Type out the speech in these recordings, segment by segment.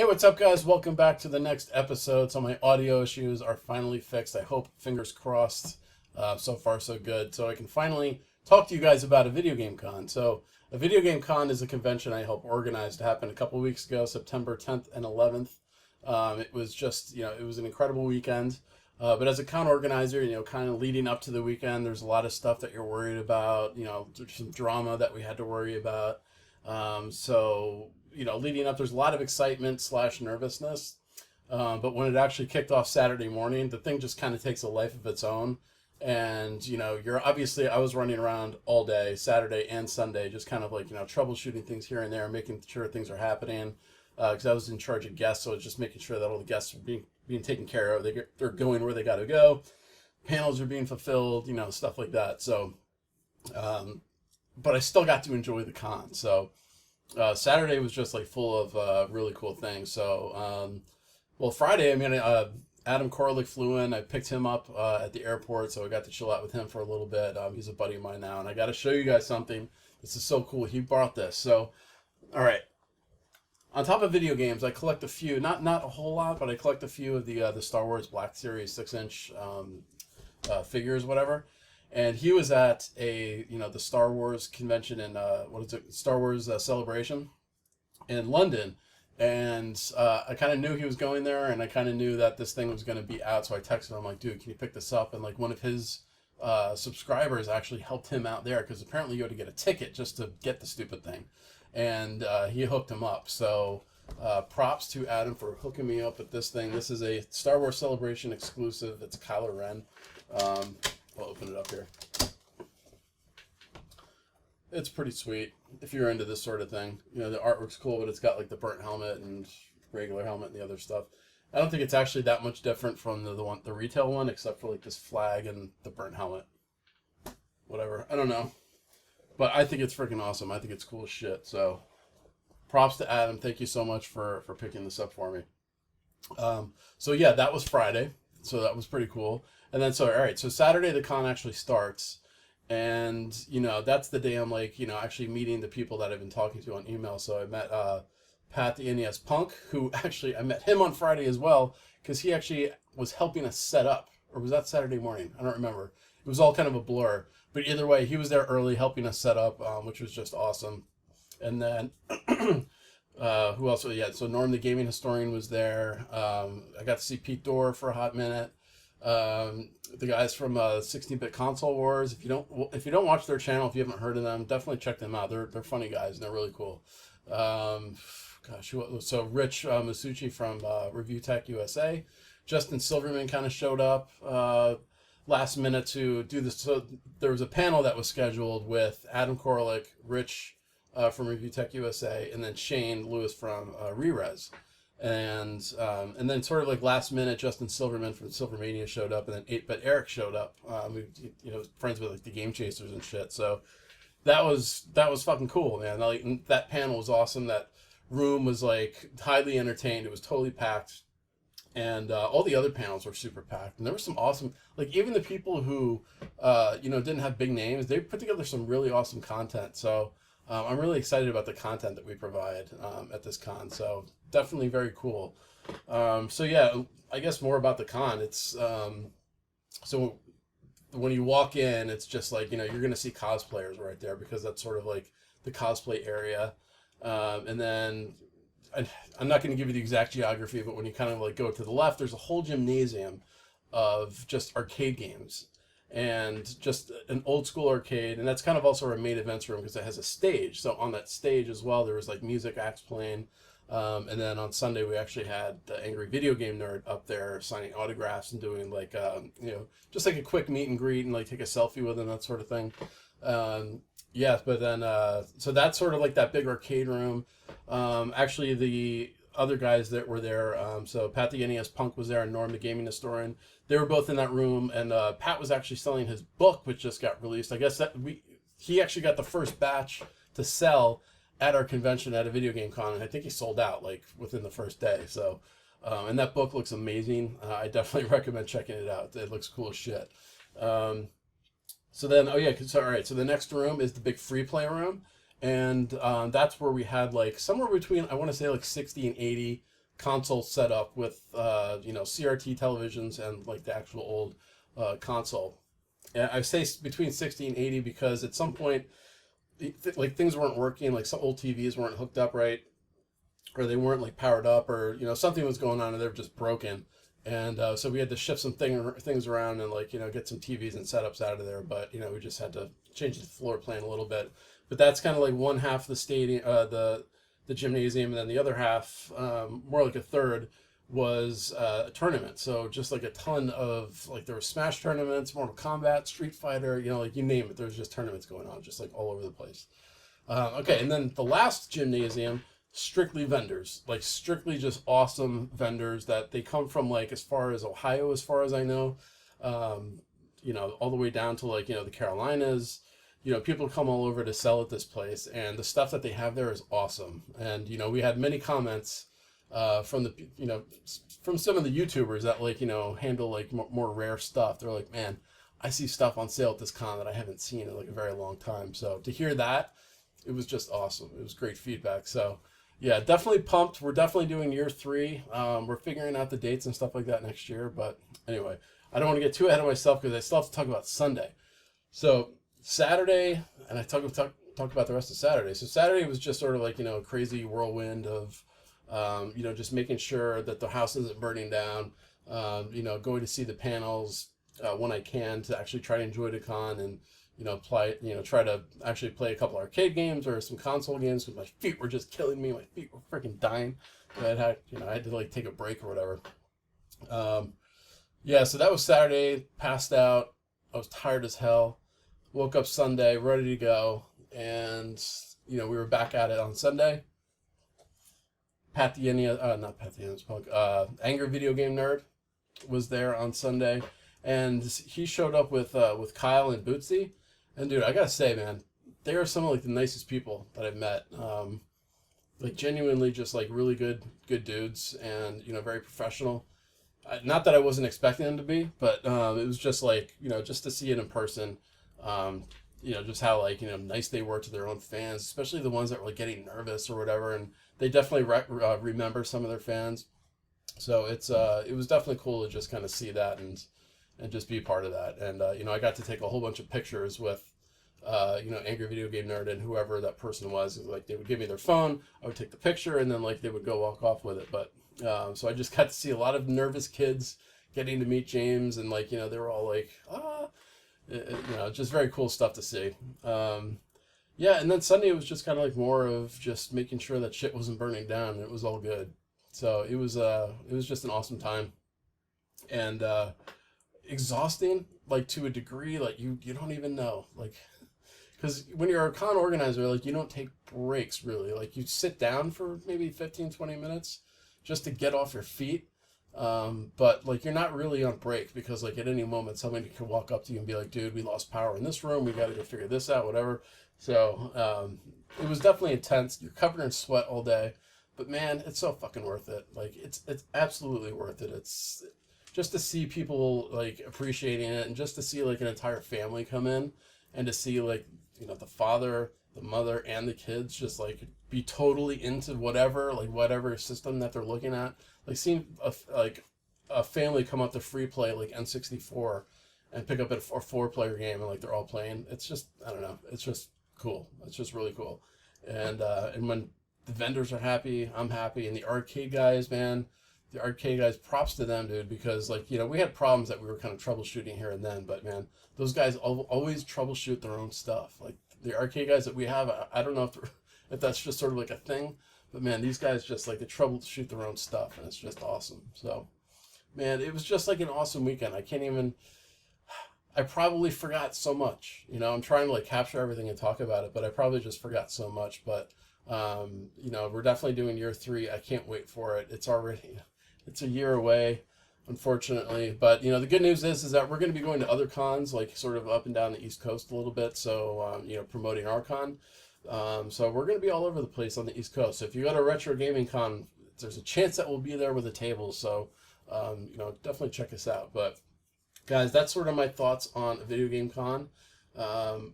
Hey, what's up, guys? Welcome back to the next episode. So my audio issues are finally fixed. I hope, fingers crossed, so far so good. So I can finally talk to you guys about a video game con. So a video game con is a convention I helped organize to happen a couple weeks ago, September 10th and 11th. It was just, it was an incredible weekend. But as a con organizer, kind of leading up to the weekend, there's a lot of stuff that you're worried about. There's some drama that we had to worry about. Leading up, there's a lot of excitement / nervousness. But when it actually kicked off Saturday morning, the thing just kind of takes a life of its own. And, I was running around all day, Saturday and Sunday, just kind of like, troubleshooting things here and there, making sure things are happening. Because I was in charge of guests, so it's just making sure that all the guests are being taken care of. They're going where they got to go. Panels are being fulfilled, stuff like that. So, but I still got to enjoy the con. So, Saturday was just like full of really cool things. So, Friday, Adam Koralik flew in. I picked him up at the airport, so I got to chill out with him for a little bit. He's a buddy of mine now, and I got to show you guys something. This is so cool. He brought this. So, all right. On top of video games, I collect a few, not a whole lot, but I collect a few of the Star Wars Black Series 6-inch figures, whatever. And he was at the Star Wars convention in, Star Wars Celebration in London. And I kind of knew he was going there, and I kind of knew that this thing was going to be out. So I texted him, I'm like, dude, can you pick this up? And like one of his subscribers actually helped him out there, because apparently you had to get a ticket just to get the stupid thing. And he hooked him up. So props to Adam for hooking me up with this thing. This is a Star Wars Celebration exclusive. It's Kylo Ren. I'll open it up here. It's pretty sweet if you're into this sort of thing. The artwork's cool, but it's got like the burnt helmet and regular helmet and the other stuff. I don't think it's actually that much different from the retail one, except for like this flag and the burnt helmet. Whatever. I don't know. But I think it's freaking awesome. I think it's cool as shit. So props to Adam. Thank you so much for picking this up for me. That was Friday. So that was pretty cool. And then, all right. So Saturday, the con actually starts. And, that's the day I'm like, actually meeting the people that I've been talking to on email. So I met Pat the NES Punk, who actually, I met him on Friday as well, because he actually was helping us set up. Or was that Saturday morning? I don't remember. It was all kind of a blur. But either way, he was there early helping us set up, which was just awesome. And then, who else? So Norm the gaming historian was there. I got to see Pete Dorr for a hot minute. The guys from 16-Bit Console Wars. If you don't watch their channel, if you haven't heard of them, definitely check them out. They're funny guys and they're really cool. So Rich Masucci from ReviewtechUSA. Justin Silverman kind of showed up last minute to do this. So there was a panel that was scheduled with Adam Koralik, Rich from ReviewtechUSA, and then Shane Lewis from Rerez. And then sort of like last minute, Justin Silverman from Silvermania showed up, and then 8-Bit Eric showed up. Friends with like the Game Chasers and shit. So that was fucking cool, man. Like, that panel was awesome. That room was like highly entertained. It was totally packed. And all the other panels were super packed. And there was some awesome, like even the people who, didn't have big names, they put together some really awesome content. So I'm really excited about the content that we provide at this con. So definitely very cool. I guess more about the con. It's, so when you walk in, it's just like, you're going to see cosplayers right there, because that's sort of like the cosplay area. And then I'm not going to give you the exact geography, but when you kind of like go to the left, there's a whole gymnasium of just arcade games and just an old school arcade. And that's kind of also our main events room, because it has a stage. So on that stage as well, there was like music acts playing. And then on Sunday, we actually had the Angry Video Game Nerd up there signing autographs and doing like, just like a quick meet and greet and like take a selfie with him, that sort of thing. So that's sort of like that big arcade room. Actually, the other guys that were there, so Pat the NES Punk was there and Norm the gaming historian. They were both in that room, and Pat was actually selling his book, which just got released. I guess he actually got the first batch to sell at our convention at a video game con, and I think he sold out like within the first day. So, and that book looks amazing. I definitely recommend checking it out. It looks cool as shit. So the next room is the big free play room. And that's where we had like somewhere between, I want to say like 60 and 80 console setup with you know, CRT televisions and like the actual old console. And I say between 60 and 80 because at some point, like things weren't working, like some old TVs weren't hooked up right, or they weren't like powered up, or you know, something was going on and they were just broken. And so we had to shift some things around and like, you know, get some TVs and setups out of there. But you know, we just had to change the floor plan a little bit. But that's kind of like one half of the stadium, the gymnasium, and then the other half, more like a third, was a tournament. So just like a ton of, like, there were Smash tournaments, Mortal Kombat, Street Fighter, you know, like you name it, there was just tournaments going on, just like all over the place. Okay, and then the last gymnasium, strictly vendors, like strictly just awesome vendors that they come from like as far as Ohio, as far as I know, you know, all the way down to like, you know, the Carolinas. You know, people come all over to sell at this place, and the stuff that they have there is awesome. And you know, we had many comments from the, you know, from some of the YouTubers that like, you know, handle like more rare stuff. They're like, man, I see stuff on sale at this con that I haven't seen in like a very long time. So to hear that, it was just awesome. It was great feedback. So yeah, definitely pumped. We're definitely doing year 3. We're figuring out the dates and stuff like that next year. But anyway, I don't want to get too ahead of myself because I still have to talk about Sunday. So Saturday, and I talk about the rest of Saturday. So Saturday was just sort of like, you know, a crazy whirlwind of, you know, just making sure that the house isn't burning down, you know, going to see the panels when I can to actually try to enjoy the con, and, you know, try to actually play a couple arcade games or some console games because my feet were just killing me. My feet were freaking dying. I had to like take a break or whatever. Yeah, so that was Saturday. Passed out. I was tired as hell. Woke up Sunday, ready to go, and you know, we were back at it on Sunday. Pat the NES Punk, Angry Video Game Nerd was there on Sunday, and he showed up with Kyle and Bootsy, and dude, I gotta say, man, they are some of like the nicest people that I've met. Like genuinely, just like really good dudes, and you know, very professional. Not that I wasn't expecting them to be, but it was just like, you know, just to see it in person. You know, just how like, you know, nice they were to their own fans, especially the ones that were like getting nervous or whatever, and they definitely remember some of their fans. So it was definitely cool to just kind of see that and just be a part of that. And you know, I got to take a whole bunch of pictures with you know, Angry Video Game Nerd and whoever that person was. Like they would give me their phone, I would take the picture, and then like they would go walk off with it. But so I just got to see a lot of nervous kids getting to meet James, and like, you know, they were all like, you know, just very cool stuff to see. Yeah, and then Sunday was just kind of like more of just making sure that shit wasn't burning down, and it was all good. So it was just an awesome time, and exhausting, like to a degree, like you don't even know, like, because when you're a con organizer, like you don't take breaks really, like you sit down for maybe 15-20 minutes just to get off your feet. But like you're not really on break, because like at any moment somebody could walk up to you and be like, dude, we lost power in this room, we got to go figure this out, whatever. So it was definitely intense. You're covered in sweat all day, but man, it's so fucking worth it. Like it's absolutely worth it. It's just to see people like appreciating it, and just to see like an entire family come in, and to see like, you know, the father, the mother, and the kids just like be totally into whatever system that they're looking at. Like seeing a family come up to free play like N64 and pick up a 4-player game, and like they're all playing. It's just, I don't know, it's just cool. It's just really cool. And when the vendors are happy, I'm happy. And the arcade guys, man, props to them, dude, because like, you know, we had problems that we were kind of troubleshooting here and then, but man, those guys always troubleshoot their own stuff. Like the arcade guys that we have, I don't know if that's just sort of like a thing, but man, these guys just like to troubleshoot their own stuff, and it's just awesome. So man, it was just like an awesome weekend. I probably forgot so much, you know. I'm trying to like capture everything and talk about it, but I probably just forgot so much. But you know, we're definitely doing year 3. I can't wait for it. It's a year away, unfortunately. But you know, the good news is that we're going to be going to other cons, like sort of up and down the East Coast a little bit. So you know, promoting our con. So we're going to be all over the place on the East Coast. So if you go to Retro Gaming Con, there's a chance that we'll be there with a table. So you know, definitely check us out. But guys, that's sort of my thoughts on a video game con. I'm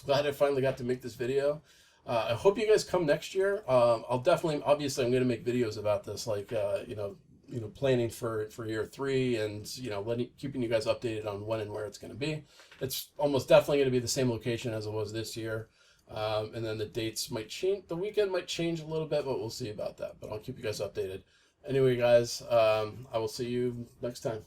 glad I finally got to make this video. I hope you guys come next year. I'll definitely, obviously, I'm going to make videos about this, like planning for year 3, and keeping you guys updated on when and where it's going to be. It's almost definitely going to be the same location as it was this year, and then the dates might change. The weekend might change a little bit, but we'll see about that. But I'll keep you guys updated. Anyway, guys, I will see you next time.